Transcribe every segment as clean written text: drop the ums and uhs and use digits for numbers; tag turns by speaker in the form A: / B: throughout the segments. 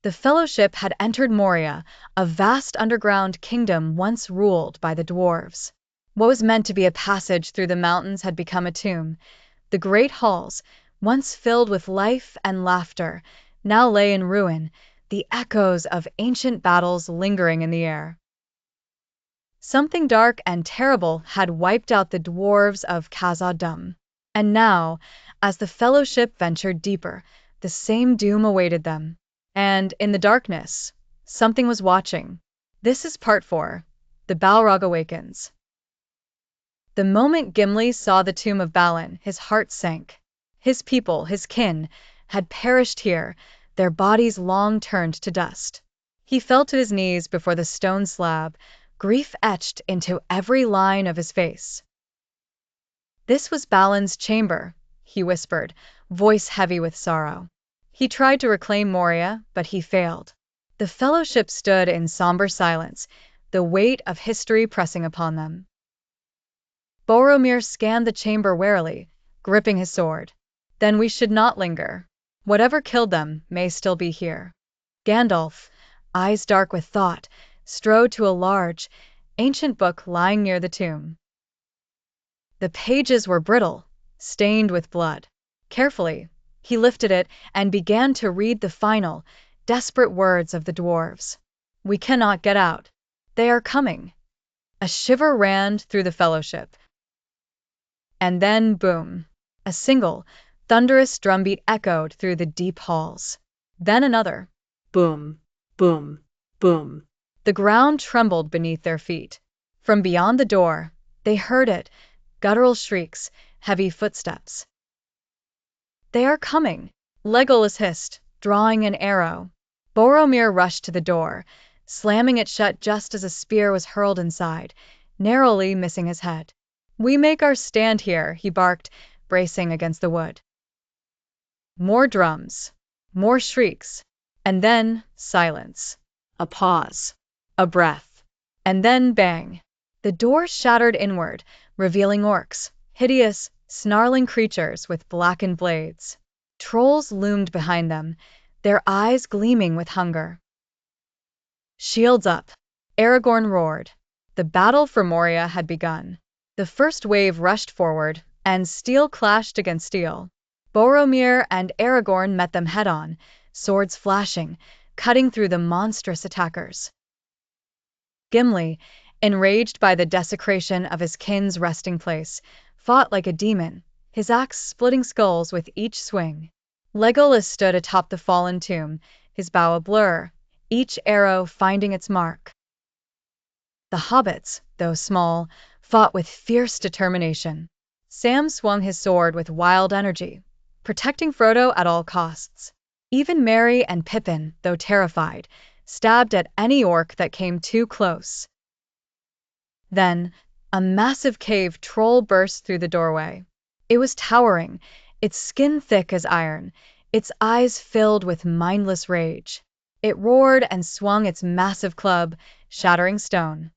A: The Fellowship had entered Moria, a vast underground kingdom once ruled by the dwarves. What was meant to be a passage through the mountains had become a tomb. The great halls, once filled with life and laughter, now lay in ruin, the echoes of ancient battles lingering in the air. Something dark and terrible had wiped out the dwarves of Khazad-dûm. And now, as the Fellowship ventured deeper, the same doom awaited them. And, in the darkness, something was watching. This is part 4. The Balrog Awakens. The moment Gimli saw the tomb of Balin, his heart sank. His people, his kin, had perished here, their bodies long turned to dust. He fell to his knees before the stone slab, grief etched into every line of his face. This was Balin's chamber, he whispered, voice heavy with sorrow. He tried to reclaim Moria, but he failed. The Fellowship stood in somber silence, the weight of history pressing upon them. Boromir scanned the chamber warily, gripping his sword. Then we should not linger. Whatever killed them may still be here. Gandalf, eyes dark with thought, strode to a large, ancient book lying near the tomb. The pages were brittle, stained with blood. Carefully, he lifted it and began to read the final, desperate words of the dwarves. We cannot get out. They are coming. A shiver ran through the Fellowship. And then, boom! A single, thunderous drumbeat echoed through the deep halls. Then another. Boom, boom, boom. The ground trembled beneath their feet. From beyond the door, they heard it, guttural shrieks, heavy footsteps. They are coming, Legolas hissed, drawing an arrow. Boromir rushed to the door, slamming it shut just as a spear was hurled inside, narrowly missing his head. We make our stand here, he barked, bracing against the wood. More drums, more shrieks, and then silence. A pause, a breath, and then bang. The door shattered inward, revealing orcs, hideous, snarling creatures with blackened blades. Trolls loomed behind them, their eyes gleaming with hunger. Shields up! Aragorn roared. The battle for Moria had begun. The first wave rushed forward, and steel clashed against steel. Boromir and Aragorn met them head-on, swords flashing, cutting through the monstrous attackers. Gimli, enraged by the desecration of his kin's resting place, fought like a demon, his axe splitting skulls with each swing. Legolas stood atop the fallen tomb, his bow a blur, each arrow finding its mark. The hobbits, though small, fought with fierce determination. Sam swung his sword with wild energy, protecting Frodo at all costs. Even Merry and Pippin, though terrified, stabbed at any orc that came too close. Then, a massive cave troll burst through the doorway. It was towering, its skin thick as iron, its eyes filled with mindless rage. It roared and swung its massive club, shattering stone.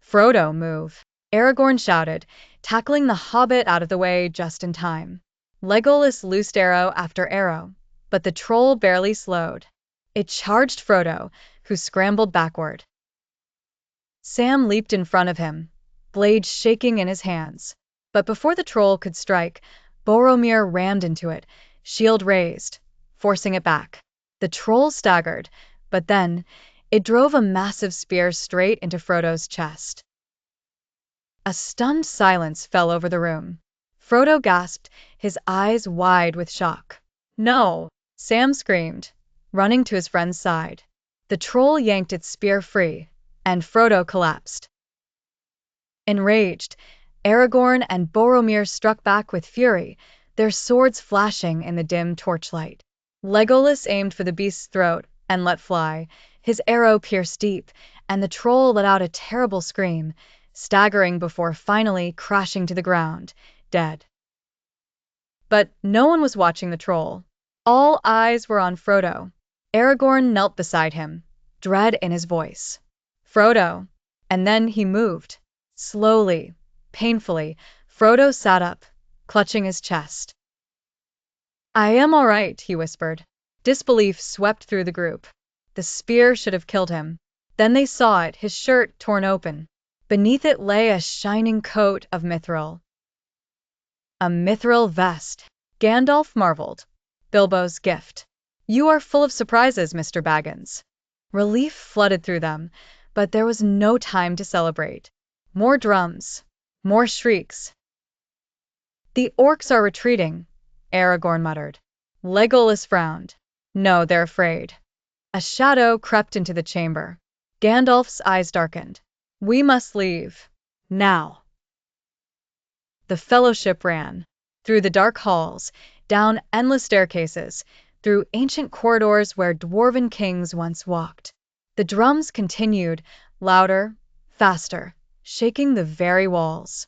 A: Frodo, move! Aragorn shouted, tackling the hobbit out of the way just in time. Legolas loosed arrow after arrow, but the troll barely slowed. It charged Frodo, who scrambled backward. Sam leaped in front of him, blade shaking in his hands. But before the troll could strike, Boromir rammed into it, shield raised, forcing it back. The troll staggered, but then it drove a massive spear straight into Frodo's chest. A stunned silence fell over the room. Frodo gasped, his eyes wide with shock. No! Sam screamed, running to his friend's side. The troll yanked its spear free, and Frodo collapsed. Enraged, Aragorn and Boromir struck back with fury, their swords flashing in the dim torchlight. Legolas aimed for the beast's throat and let fly. His arrow pierced deep, and the troll let out a terrible scream, staggering before finally crashing to the ground, dead. But no one was watching the troll. All eyes were on Frodo. Aragorn knelt beside him, dread in his voice. Frodo! And then he moved. Slowly, painfully, Frodo sat up, clutching his chest. I am all right, he whispered. Disbelief swept through the group. The spear should have killed him. Then they saw it, his shirt torn open. Beneath it lay a shining coat of mithril. A mithril vest. Gandalf marveled. Bilbo's gift. You are full of surprises, Mr. Baggins. Relief flooded through them, but there was no time to celebrate. More drums. More shrieks. The orcs are retreating, Aragorn muttered. Legolas frowned. No, they're afraid. A shadow crept into the chamber. Gandalf's eyes darkened. We must leave. Now. The Fellowship ran. Through the dark halls, down endless staircases, through ancient corridors where dwarven kings once walked. The drums continued, louder, faster, shaking the very walls.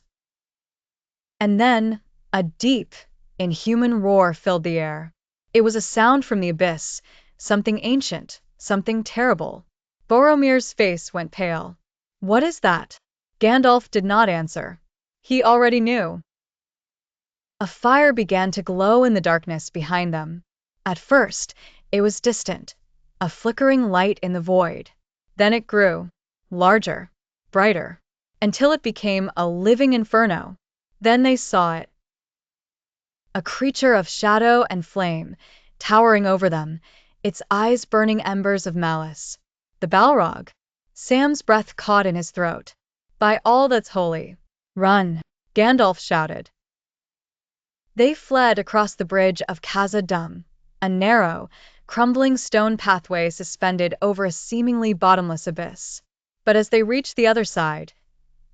A: And then, a deep, inhuman roar filled the air. It was a sound from the abyss, something ancient, something terrible. Boromir's face went pale. What is that? Gandalf did not answer. He already knew. A fire began to glow in the darkness behind them. At first, it was distant, a flickering light in the void. Then it grew, larger, brighter, until it became a living inferno. Then they saw it. A creature of shadow and flame, towering over them, its eyes burning embers of malice. The Balrog. Sam's breath caught in his throat. By all that's holy. Run, Gandalf shouted. They fled across the bridge of Khazad-dûm, a narrow, crumbling stone pathway suspended over a seemingly bottomless abyss. But as they reached the other side,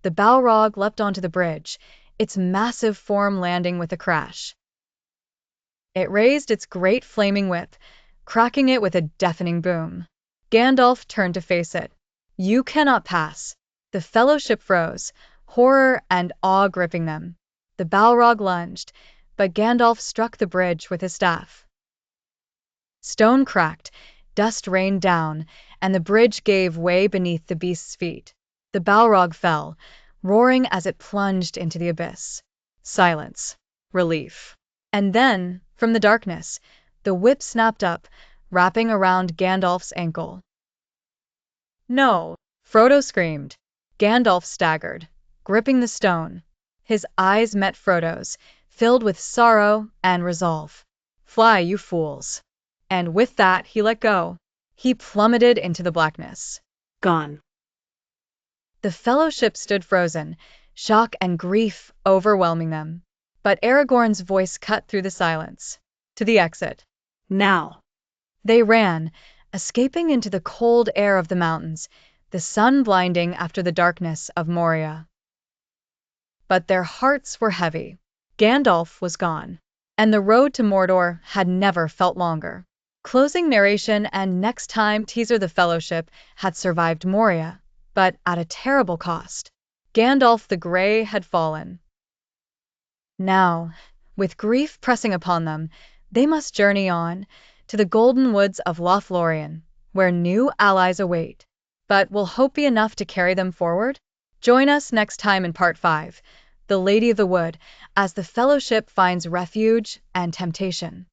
A: the Balrog leapt onto the bridge, its massive form landing with a crash. It raised its great flaming whip, cracking it with a deafening boom. Gandalf turned to face it. You cannot pass. The Fellowship froze, horror and awe gripping them. The Balrog lunged, but Gandalf struck the bridge with his staff. Stone cracked, dust rained down, and the bridge gave way beneath the beast's feet. The Balrog fell, roaring as it plunged into the abyss. Silence. Relief. And then, from the darkness, the whip snapped up, wrapping around Gandalf's ankle. No! Frodo screamed. Gandalf staggered, gripping the stone. His eyes met Frodo's, filled with sorrow and resolve. Fly, you fools. And with that, he let go. He plummeted into the blackness. Gone. The Fellowship stood frozen, shock and grief overwhelming them. But Aragorn's voice cut through the silence. To the exit. Now. They ran, escaping into the cold air of the mountains, the sun blinding after the darkness of Moria. But their hearts were heavy. Gandalf was gone, and the road to Mordor had never felt longer. Closing narration and next time teaser: The Fellowship had survived Moria, but at a terrible cost. Gandalf the Grey had fallen. Now, with grief pressing upon them, they must journey on, to the golden woods of Lothlorien, where new allies await. But will hope be enough to carry them forward? Join us next time in Part 5, The Lady of the Wood, as the Fellowship finds refuge and temptation.